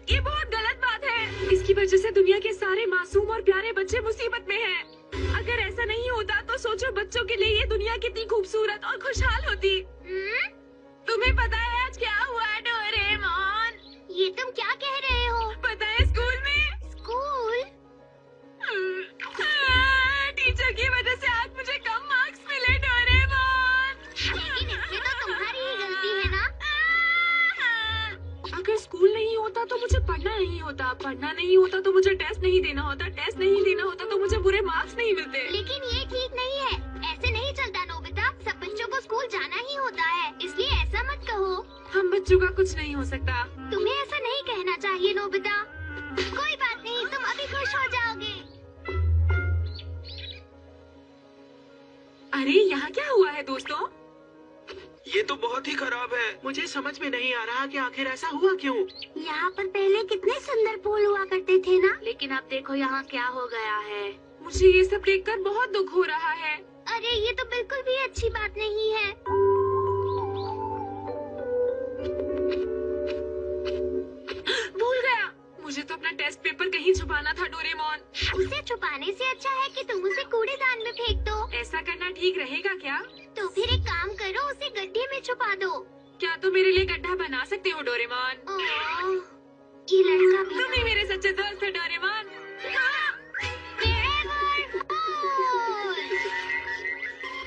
ये बहुत गलत बात है। इसकी वजह से दुनिया के सारे मासूम और प्यारे बच्चे मुसीबत में हैं। अगर ऐसा नहीं होता तो सोचो बच्चों के लिए ये दुनिया कितनी खूबसूरत और खुशहाल होती। तुम्हें पता है आज क्या हुआ डोरेमोन? ये तुम क्या कह रहे हो? पता है स्कूल में? स्कूल? टीचर की वजह से आज मुझे कम मार्क्स मिले डोरेमोन। लेकिन इसमें तो तुम्हारी ही गलती है ना? अगर स्कूल नहीं होता तो मुझे पढ़ना नहीं होता, पढ़ना नहीं होता तो मुझे टेस्ट नहीं देना होता, टेस्ट नहीं देना होता तो मुझे बुरे मार्क्स नहीं मिलते। लेकिन ये ठीक नहीं है, ऐसे नहीं चलता नोबिता। सब बच्चों को स्कूल जाना ही होता है, इसलिए ऐसा मत कहो। हम बच्चों का कुछ नहीं हो सकता। तुम्हें ऐसा नहीं कहना चाहिए नोबिता। कोई बात नहीं, तुम अभी खुश हो जाओगे। अरे यहाँ क्या हुआ है दोस्तों? ये तो बहुत ही खराब है। मुझे समझ में नहीं आ रहा कि आखिर ऐसा हुआ क्यों। यहाँ पर पहले कितने सुंदर फूल हुआ करते थे ना? लेकिन अब देखो यहाँ क्या हो गया है। मुझे ये सब देखकर बहुत दुख हो रहा है। अरे ये तो बिल्कुल भी अच्छी बात नहीं है। भूल गया, मुझे तो अपना टेस्ट पेपर कहीं छुपाना था डोरेमोन। उसे छुपाने से अच्छा है कि तुम उसे कूड़ेदान में फेंक दो। ऐसा करना ठीक रहेगा क्या? तो फिर एक काम करो, उसे गड्ढे में छुपा दो। क्या तुम मेरे लिए गड्ढा बना सकते हो डोरेमोन? ये लड़का भी तुम ही मेरे सच्चे दोस्त हो डोरेमोन।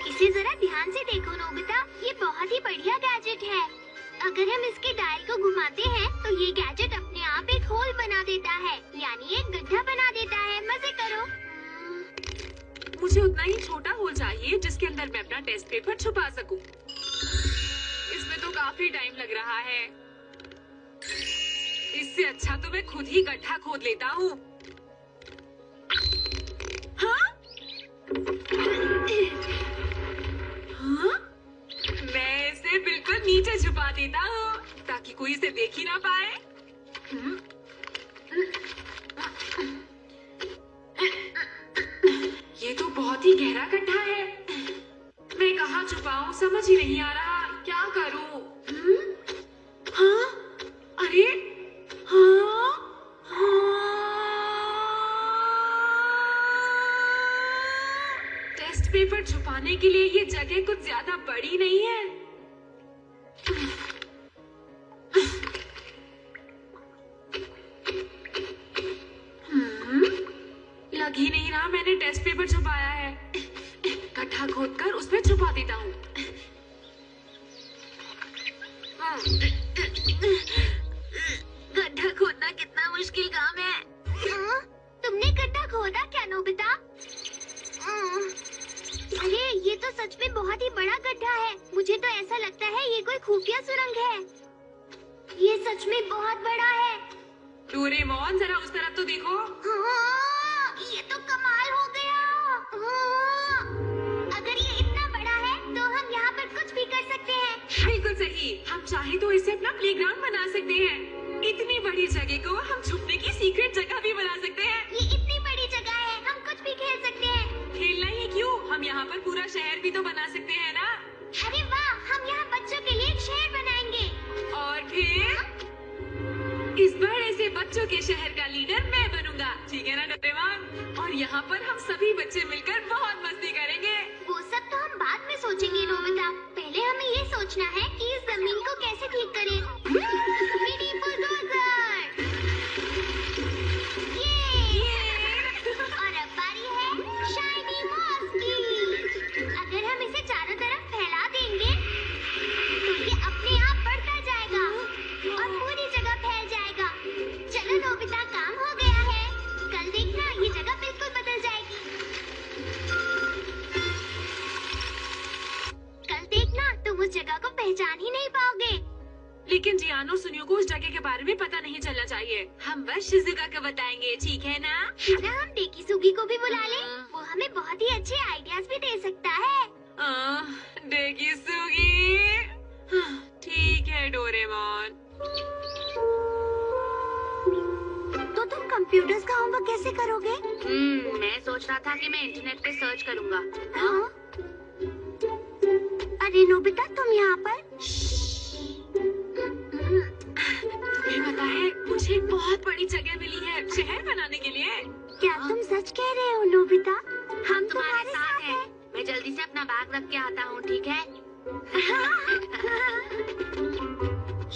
इसे जरा ध्यान से देखो नोबिता, ये बहुत ही बढ़िया गैजेट है। अगर हम इसके डायल को घुमाते हैं तो ये गैजेट अपने आप एक होल बना देता है, यानी एक गड्ढा बना देता है। मजे करो। मुझे उतना ही छोटा होल चाहिए जिसके अंदर मैं अपना टेस्ट पेपर छुपा सकूं। इसमें तो काफी टाइम लग रहा है। इससे अच्छा तो मैं खुद ही गड्ढा खोद लेता हूँ। हाँ? हाँ? मैं इसे बिल्कुल नीचे छुपा देता हूँ ताकि कोई इसे देख ही ना पाए। ये तो बहुत ही गहरा गड्ढा है। मैं कहाँ छुपाऊं समझ ही नहीं आ रहा। क्या करूं? हाँ? अरे हाँ? टेस्ट पेपर छुपाने के लिए ये जगह कुछ ज्यादा बड़ी नहीं है। लग ही नहीं रहा मैंने टेस्ट पेपर छुपाया है। गड्ढा खोदकर उसमें छुपा देता हूँ। गड्ढा खोदना कितना मुश्किल काम है। तुमने गड्ढा खोदा क्या नोबिता? अरे ये तो सच में बहुत ही बड़ा गड्ढा है। मुझे तो ऐसा लगता है ये कोई खुफिया सुरंग है। ये सच में बहुत बड़ा है। डोरेमोन जरा उस तरफ तो देखो। हाँ, ये तो कमाल हो गया। हाँ, अगर ये इतना बड़ा है तो हम यहाँ पर कुछ भी कर सकते हैं। बिल्कुल सही। हम चाहे तो इसे अपना प्लेग्राउंड बना सकते हैं। इतनी बड़ी जगह को हम छुपने की सीक्रेट जगह भी बना सकते हैं। ये इतनी बड़ी जगह है, हम कुछ भी खेल सकते हैं। खेलना ही क्यों, हम यहाँ पर पूरा शहर भी तो बना सकते हैं ना। अरे वाह, हम यहाँ बच्चों के लिए एक शहर बनाएंगे। और फिर इस बड़े से बच्चों के शहर का लीडर मैं बनूंगा, ठीक है ना डोरेमोन? और यहाँ पर हम सभी बच्चे मिलकर बहुत मस्ती करेंगे। वो सब तो हम बाद में सोचेंगे नोबिता। पहले हमें ये सोचना है कि इस जमीन को कैसे ठीक करें। Mini bulldozer. और अब बारी है शाइनी मॉस की। अगर हम इसे चारों तरफ फैला देंगे तो ये अपने आप बढ़ता जाएगा और पूरी जगह फैल जाएगा। चलो नोबिता, काम हो गया है। कल देखना ये जगह बिल्कुल बदल जाएगी। कल देखना तुम उस जगह को पहचान ही नहीं पाओगे। लेकिन जियानो सुनियो को उस जगह के बारे में पता नहीं चलना चाहिए। हम बस शिजुका को बताएंगे, ठीक है ना? ना हम डेकिसुगी को भी बुला ले, वो हमें बहुत ही अच्छे आइडियाज भी दे सकता है। डेकिसुगी। ठीक है डोरेमोन। तो तुम कंप्यूटर्स का होमवर्क कैसे करोगे? मैं सोच रहा था कि मैं इंटरनेट पे सर्च करूंगा। हाँ? अरे नोबिता, तुम यहाँ पर? शहर बनाने के लिए। क्या तुम सच कह रहे हो नोबिता? हम तुम्हारे साथ हैं। मैं जल्दी से अपना बैग रख के आता हूँ, ठीक है?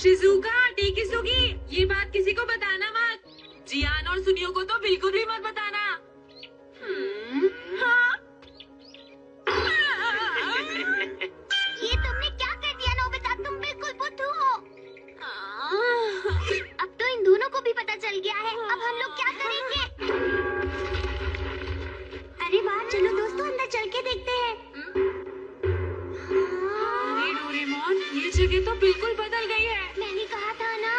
शिजुका, टेकिसुगी, ये बात किसी को बताना मत। जियान और सुनियो को तो बिल्कुल भी मत बताना। हाँ? ये तुमने क्या कर दिया नोबिता? तुम बिल्कुल बुद्धू हो। अब तो इन दोनों को भी पता चल गया है। अब हम लोग क्या करेंगे? अरे वाह, चलो दोस्तों अंदर चल के देखते हैं। अरे डोरेमोन, ये जगह तो बिल्कुल बदल गई है। मैंने कहा था ना।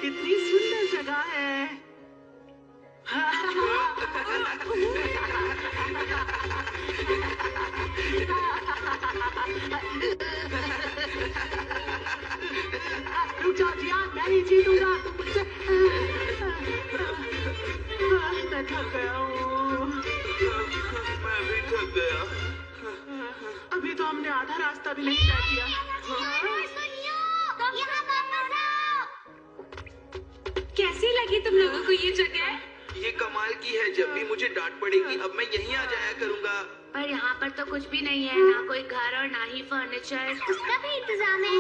कितनी सुंदर जगह है। रुक जाओ जियान, मैं ही जीतूंगा। तुम मुझसे मैं थक गया हूँ। मैं भी थक गया। अभी तो हमने आधा रास्ता भी नहीं तय किया। सुनियो, यहाँ वापस आओ। कैसी लगी तुम लोगों को ये जगह? ये कमाल की है। जब भी मुझे डांट पड़ेगी अब मैं यहीं आ जाया करूंगा। पर यहाँ पर तो कुछ भी नहीं है, ना कोई घर और ना ही फर्नीचर। उसका भी इंतजाम है।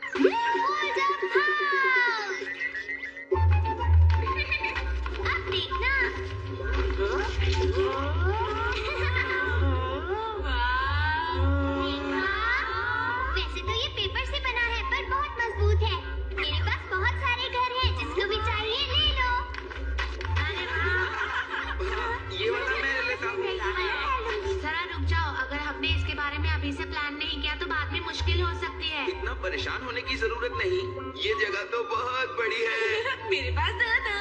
Hold up house। अब देखना। देखा? वैसे तो ये पेपर से बना है पर बहुत मजबूत है। मेरे पास बहुत सारे घर हैं, जिसको भी चाहिए ले लो। अरे वाह, ये वाला मैं लेता हूँ। जरा रुक जाओ। अगर हमने इसके बारे में अभी से प्लान नहीं किया तो बाद में मुश्किल हो सकती है। इतना परेशान होने की जरूरत नहीं। ये जगह तो बहुत बड़ी है। मेरे पास दादा।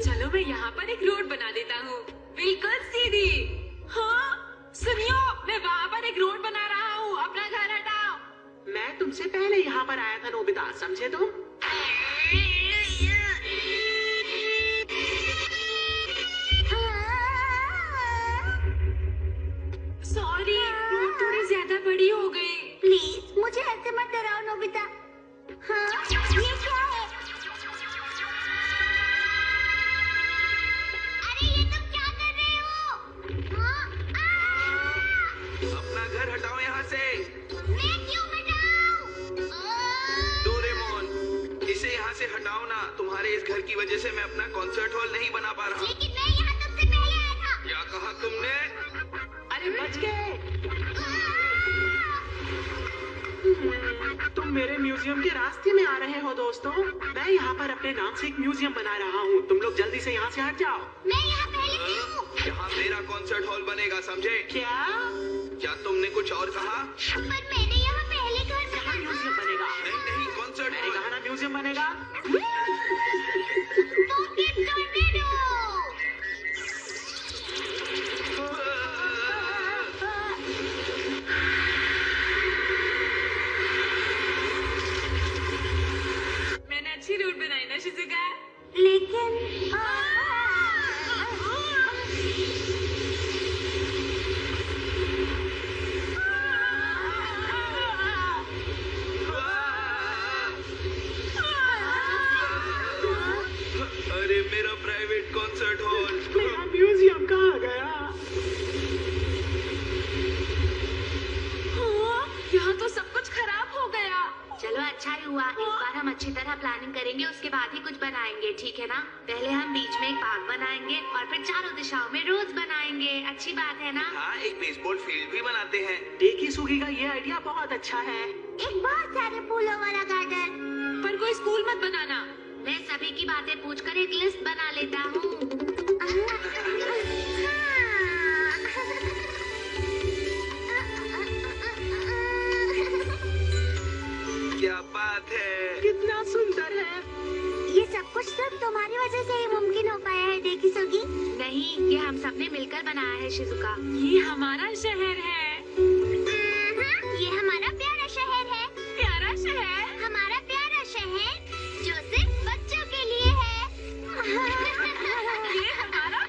चलो मैं यहाँ पर एक रोड बना देता हूँ, बिल्कुल सीधी। हाँ सुनियो, मैं वहाँ पर एक रोड बना रहा हूँ। अपना घर हटाओ। मैं तुमसे पहले यहाँ पर आया था नोबिता, समझे तुम? सॉरी, रोड थोड़ी ज्यादा बड़ी हो गई। प्लीज मुझे ऐसे मत डराओ नोबिता। हाँ, ये क्या है? अरे ये तुम क्या कर रहे हो? हाँ, अपना घर हटाओ यहाँ से। मैं क्यों हटाऊं? डोरेमोन, इसे यहाँ से हटाओ ना। तुम्हारे इस घर की वजह से मैं अपना कॉन्सर्ट हॉल नहीं बना पा रहा। लेकिन मैं यहाँ तुमसे पहले आया था। क्या कहा तुमने? अरे बच गए। तुम मेरे म्यूजियम के रास्ते में आ रहे हो दोस्तों। मैं यहाँ पर अपने नाम से एक म्यूजियम बना रहा हूँ। तुम लोग जल्दी से यहाँ से हट जाओ। मैं यहाँ पहले से हूँ। यहाँ मेरा कॉन्सर्ट हॉल बनेगा, समझे? क्या तुमने कुछ और कहा? पर मैंने यहाँ पहले घर यहाँ म्यूजियम बनेगा। नहीं, कॉन्सर्ट मैंने कहा ना म्यूजियम बनेगा। Pocket tornado. मैंने अच्छी रोड बनाई ना शिजुका? लेकिन अरे मेरा प्राइवेट कॉन्सर्ट हॉल, मेरा म्यूजियम कहाँ गया? हाँ, यहाँ तो सब कुछ खराब हो गया। चलो अच्छा ही हुआ। इस बार हम अच्छी तरह प्लानिंग करेंगे, उसके बाद ही कुछ बनाएंगे, ठीक है ना? पहले हम बीच में एक पार्क बनाएंगे और फिर चारों दिशाओं में रोज बनाएंगे। अच्छी बात है ना? हाँ, एक बेसबॉल फील्ड भी बनाते हैं। टेकिसुगी का ये आइडिया बहुत अच्छा है। एक बहुत सारे फूलों वाला गार्डन। पर कोई स्कूल मत बनाना। मैं सभी की बातें पूछकर एक लिस्ट बना लेता हूँ। क्या बात है, कितना सुंदर है। ये सब कुछ सिर्फ तुम्हारी वजह से ही मुमकिन हो पाया है टेकिसुगी। नहीं, ये हम सबने मिलकर बनाया है शिजुका। ये हमारा शहर है। ये हमारा प्यारा शहर है। प्यारा शहर। हमारा प्यारा शहर जो सिर्फ बच्चों के लिए है। ये हमारा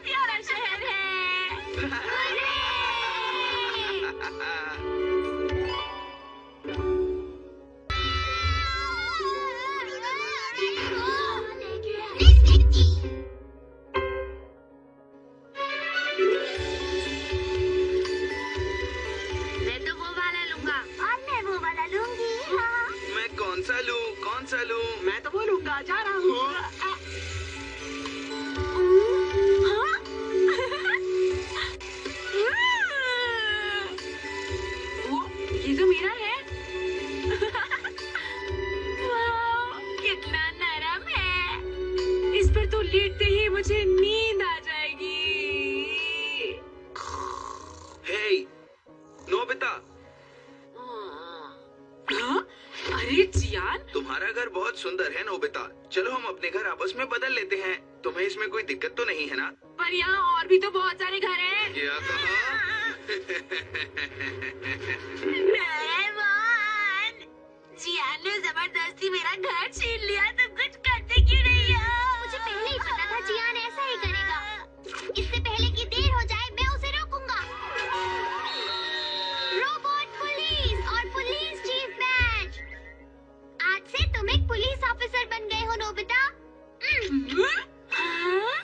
मैं तो बोलूंगा जा रहा हूँ। ये तो मेरा है। वाह, कितना नरम है। इस पर तो लेटते ही मुझे नींद आ जाएगी। हे, नोबिता। हाँ? अरे जियान, तुम्हारा घर बहुत सुंदर है नोबिता। चलो हम अपने घर आपस में बदल लेते हैं। तुम्हें इसमें कोई दिक्कत तो नहीं है ना? पर यहाँ और भी तो बहुत सारे घर हैं। क्या कहा? जियान ने जबरदस्ती मेरा घर छीन लिया, तो कुछ करते क्यों नहीं हो? मुझे पहले ही पता था जियान ऐसा ही करेगा। इससे पहले कि देर हो जाए मैं उसे रोकूंगा। रोबोट पुलिस और पुलिस चीफ बैच, आज से तुम एक पुलिस ऑफिसर बन गए हो नोबिता। हाँ?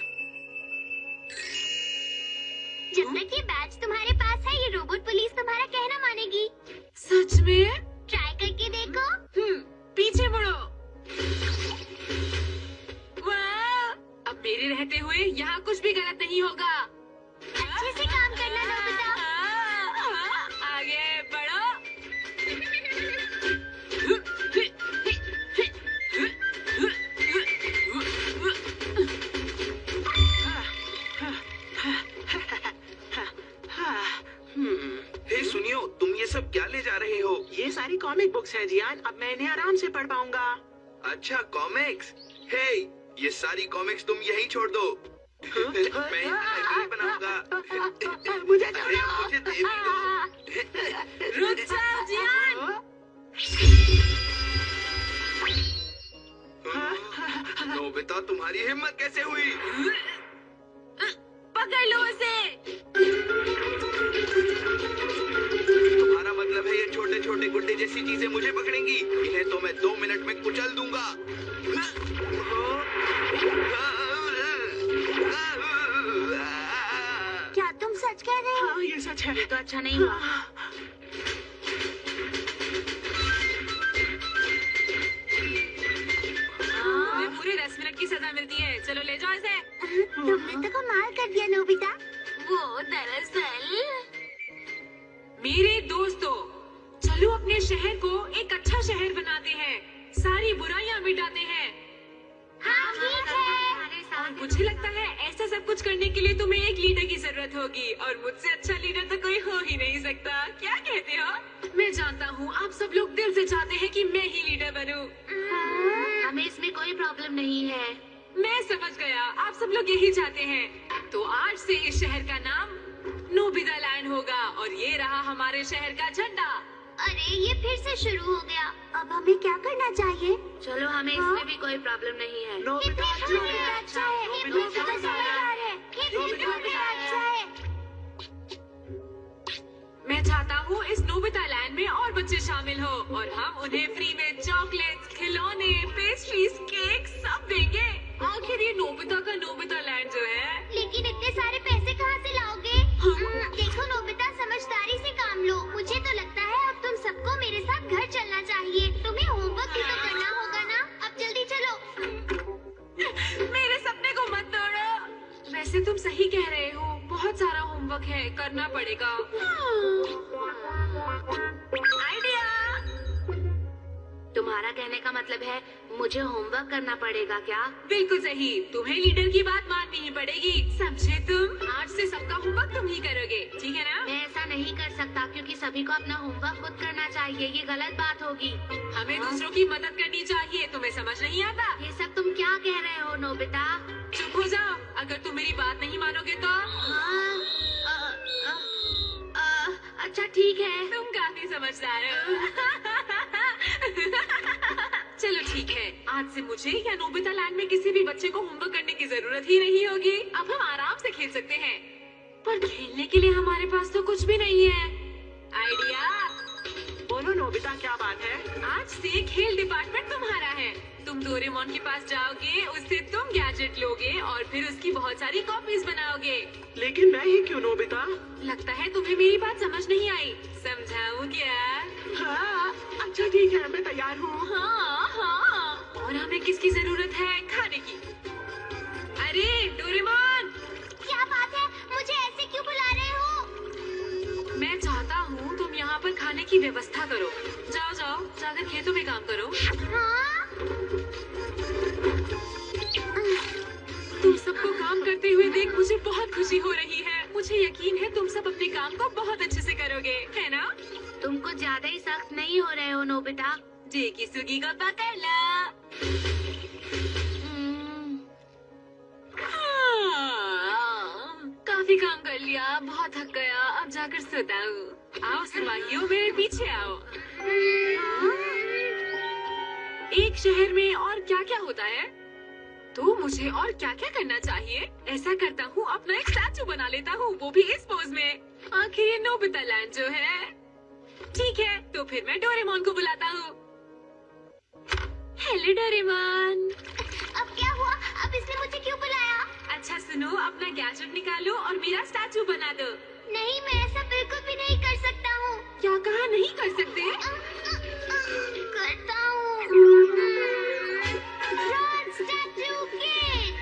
जब तक ये बैच तुम्हारे पास है ये रोबोट पुलिस तुम्हारा कहना मानेगी। सच में? ट्राई करके देखो। पीछे मुड़ो। वाह, अब मेरे रहते हुए यहाँ कुछ भी गलत नहीं होगा। अच्छे से काम करना नोबिता। आगे बढ़ो। हे सुनियो, तुम ये सब क्या ले जा रहे हो? ये सारी कॉमिक बुक्स हैं जियान, अब मैं इन्हें आराम से पढ़ पाऊंगा। अच्छा, कॉमिक्स। हे, ये सारी कॉमिक्स तुम यहीं छोड़ दो। मैं इनकी लाइब्रेरी बनाऊंगा। मुझे अरे मुझे दे भी दो। रुक जाओ जियान। नोबिता, तुम्हारी हिम्मत कैसे हुई? पकड़ लो उसे। तुम्हारा मतलब है ये छोटे छोटे गुड्डे जैसी चीजें मुझे पकड़ेंगी? इन्हें तो मैं 2 मिनट में कुचल दूंगा। क्या तुम सच कह रहे हो? हाँ, ये सच है। ये तो अच्छा नहीं हुआ। तुम्हें पूरे 10 मिनट की सजा मिलती है। चलो ले जाओ इसे। तुमने तो कमाल कर दिया नोबिता। वो दरअसल मेरे दोस्तों, चलो अपने शहर को एक अच्छा शहर बनाते हैं, सारी बुराइयां मिटाते हैं। हाँ ठीक है। और मुझे लगता है ऐसा सब कुछ करने के लिए तुम्हें एक लीडर की जरूरत होगी, और मुझसे अच्छा लीडर तो कोई हो ही नहीं सकता। क्या कहते हो? मैं जानता हूँ आप सब लोग दिल से चाहते हैं कि मैं ही लीडर बनूं। हमें इसमें कोई प्रॉब्लम नहीं है। मैं समझ गया, आप सब लोग यही चाहते हैं। तो आज से इस शहर का नाम नोबिता लैंड होगा, और ये रहा हमारे शहर का झंडा। अरे ये फिर से शुरू हो गया। अब हमें क्या करना चाहिए? चलो, हमें इसमें भी कोई प्रॉब्लम नहीं है। नोबिता अच्छा है। अच्छा है। नोबिता समझदार है। नोबिता अच्छा है। मैं चाहता हूँ इस नोबिता लैंड में और बच्चे शामिल हो, और हम उन्हें फ्री में चॉकलेट्स, खिलौने, पेस्ट्रीज, केक सब देंगे। आखिर ये नोबिता का नोबिता लैंड जो है। लेकिन इतने सारे पैसे कहाँ से लाओगे? देखो नोबिता, समझदारी से काम लो। मुझे तो लगता है अब तुम सबको मेरे साथ घर चलना चाहिए। तुम्हें होमवर्क भी तो करना होगा ना। अब जल्दी चलो। मेरे सपने को मत तोड़ो। वैसे तुम सही कह रहे हो, बहुत सारा होमवर्क है, करना पड़ेगा। आइडिया। तुम्हारा कहने का मतलब है मुझे होमवर्क करना पड़ेगा क्या? बिल्कुल सही, तुम्हें लीडर की बात माननी ही पड़ेगी। समझे तुम? आज से सबका होमवर्क तुम ही करोगे, ठीक है ना? मैं ऐसा नहीं कर सकता, क्योंकि सभी को अपना होमवर्क खुद करना चाहिए। ये गलत बात होगी। हमें दूसरों की मदद करनी चाहिए। तुम्हें समझ नहीं आता? ये सब तुम क्या कह रहे हो नोबिता? चुप हो जाओ। अगर तुम मेरी बात नहीं मानोगे तो हाँ, अच्छा ठीक है। तुम काफी समझदार हो। चलो ठीक है, आज से मुझे या नोबिता लैंड में किसी भी बच्चे को होमवर्क करने की जरूरत ही नहीं होगी। अब हम आराम से खेल सकते हैं, पर खेलने के लिए हमारे पास तो कुछ भी नहीं है। आइडिया। बोलो नोबिता, क्या बात है? आज से खेल डिपार्टमेंट तुम्हारा है। तुम डोरेमोन के पास जाओगे, उससे तुम गैजेट लोगे और फिर उसकी बहुत सारी कॉपीज बनाओगे। लेकिन मैं ही क्यों नोबिता? लगता है तुम्हें मेरी बात समझ नहीं आई। समझाऊं क्या? हाँ, अच्छा ठीक है, मैं तैयार हूँ। हाँ हाँ। और हमें किसकी जरूरत है? खाने की। अरे डोरेमोन, क्या बात है? मुझे ऐसे क्यों बुला रहे हो? मैं चाहता हूँ तुम यहाँ पर खाने की व्यवस्था करो। जाओ जाओ, जाकर खेतों में काम करो। हाँ? तुम सबको काम करते हुए देख मुझे बहुत खुशी हो रही है। मुझे यकीन है तुम सब अपने काम को बहुत अच्छे से करोगे, है ना? तुम कुछ ज्यादा ही सख्त नहीं हो रहे हो नोबिता? जेकी सुगी को पकड़ लो। काफी काम कर लिया, बहुत थक गया, अब जाकर सोता हूँ। आओ सिपाहियों, मेरे पीछे आओ। एक शहर में और क्या क्या होता है? तो मुझे और क्या क्या करना चाहिए? ऐसा करता हूँ, अपना एक स्टैचू बना लेता हूँ, वो भी इस पोज में। आखिर ये नोबिता लैंड जो है। ठीक है, तो फिर मैं डोरेमोन को बुलाता हूँ। Hello Doraemon. अब क्या हुआ? अब इसने मुझे क्यों बुलाया? अच्छा सुनो, अपना गैजेट निकालो और मेरा स्टैचू बना दो। नहीं, मैं ऐसा बिल्कुल भी नहीं कर सकता हूँ। क्या कहा नहीं कर सकते? करता हूँ। रॉड स्टैचू किड,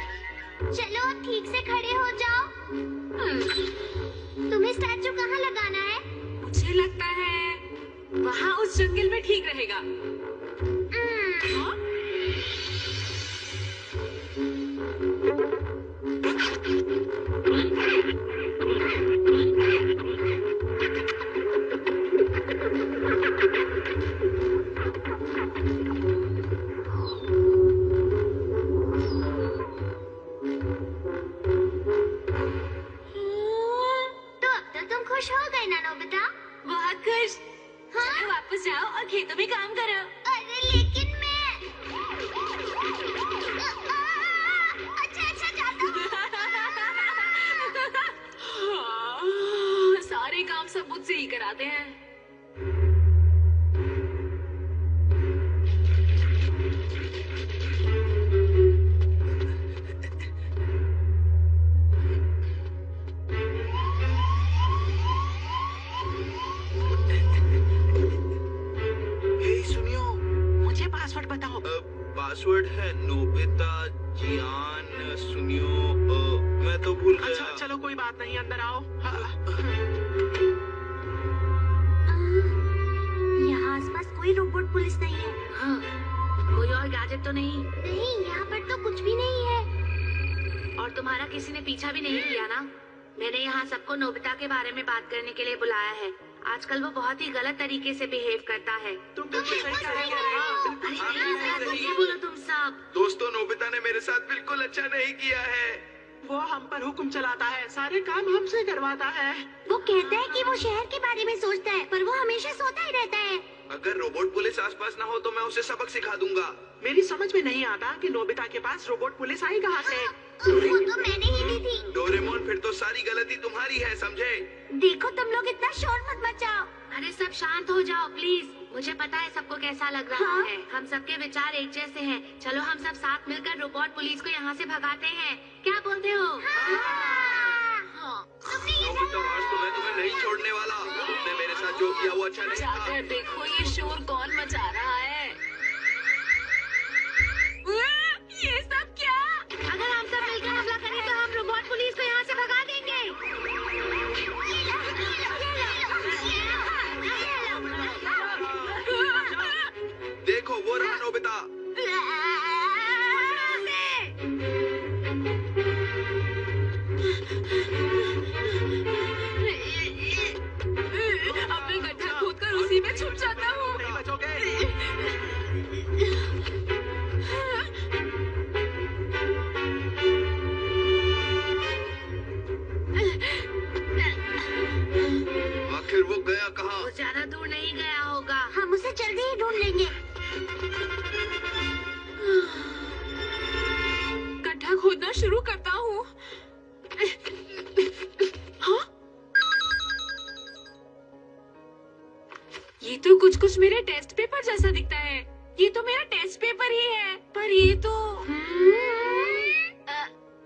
चलो ठीक से खड़े हो जाओ। तुम्हें स्टैचू कहाँ लगाना है? मुझे लगता है वहाँ उस जंगल में ठीक रहेगा। हाँ? तो अब तो तुम खुश हो गए ना नोबिता? बहुत खुश। हाँ? चलो वापस जाओ और खेतों में काम करो। अरे लेकिन मैं अच्छा जाता हूँ। हाँ, सारे काम सब मुझसे ही कराते हैं। हे सुनियो, मुझे पासवर्ड बताओ। पासवर्ड है नोबिता जियान सुनियो। मैं तो भूल गया। अच्छा चलो कोई बात नहीं, अंदर आओ। हाँ। यहाँ आसपास कोई रोबोट पुलिस नहीं है। हाँ, कोई और गैजेट तो नहीं? नहीं, यहाँ पर तो कुछ भी नहीं है। और तुम्हारा किसी ने पीछा भी नहीं किया ना? मैंने यहाँ सबको नोबिता के बारे में बात करने के लिए बुलाया है। आजकल वो बहुत ही गलत तरीके से बिहेव करता है। तुम बिल्कुल सही कह रही हो। अरे हाँ, क्या बोलो तुम सब? दोस्तों, नोबिता ने मेरे साथ बिल्कुल अच्छा नहीं किया है। वो हम पर हुक्म चलाता है, सारे काम हमसे करवाता है। वो कहता है कि वो शहर के बारे में सोचता है, पर वो हमेशा सोता ही रहता है। अगर रोबोट पुलिस आसपास ना हो तो मैं उसे सबक सिखा दूंगा। मेरी समझ में नहीं आता कि नोबिता के पास रोबोट पुलिस आई कहाँ से। वो तो मैंने ही दी थी। डोरेमोन, फिर तो सारी गलती तुम्हारी है, समझे? देखो तुम लोग इतना शोर मत मचाओ। अरे सब शांत हो जाओ प्लीज। मुझे पता है सबको कैसा लग रहा हाँ? है। हम सबके विचार एक जैसे हैं। चलो हम सब साथ मिलकर रोबोट पुलिस को यहाँ से भगाते हैं। क्या बोलते हो? तुमने ये नोबिता, आज तो मैं तुम्हें नहीं छोड़ने वाला। तुमने मेरे साथ जो किया वो अच्छा नहीं था। जाकर देखो ये शोर कौन मचा रहा है। ये सब क्या? अगर हम सब मिलकर हमला करें तो हम रोबोट पुलिस को यहाँ से भगा देंगे। देखो वो रहा नोबिता। अब मैं गड्ढा खोदकर उसी में छुप जाता हूँ। नहीं बचोगे। आखिर वो गया कहाँ? वो ज्यादा दूर नहीं गया होगा। हम उसे जल्दी ही ढूंढ लेंगे। गड्ढा खोदना शुरू करता हूँ। हाँ? ये तो कुछ मेरे टेस्ट पेपर जैसा दिखता है। ये तो मेरा टेस्ट पेपर ही है, पर ये तो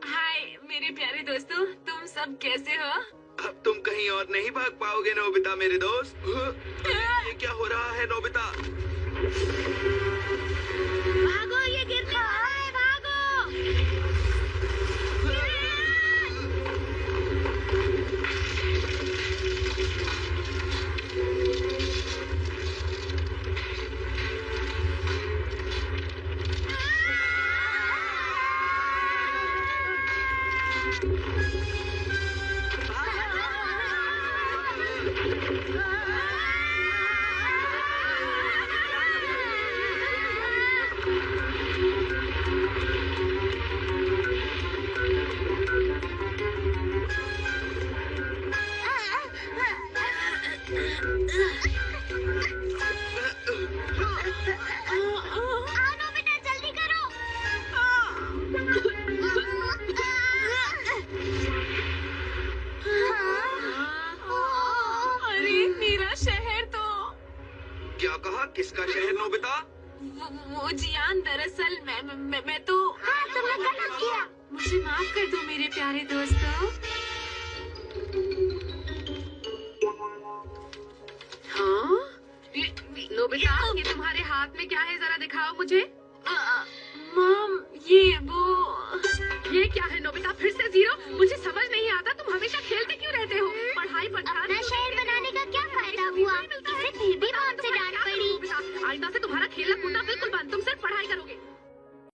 हाय मेरे प्यारे दोस्तों, तुम सब कैसे हो? अब तुम कहीं और नहीं भाग पाओगे नोबिता मेरे दोस्त। ये क्या हो रहा है नोबिता? भागो, ये मैं तो हाँ, तुमने गलत किया। मुझे माफ कर दो मेरे प्यारे दोस्तों। हाँ? नोबिता, ये तुम्हारे हाथ में क्या है, जरा दिखाओ मुझे।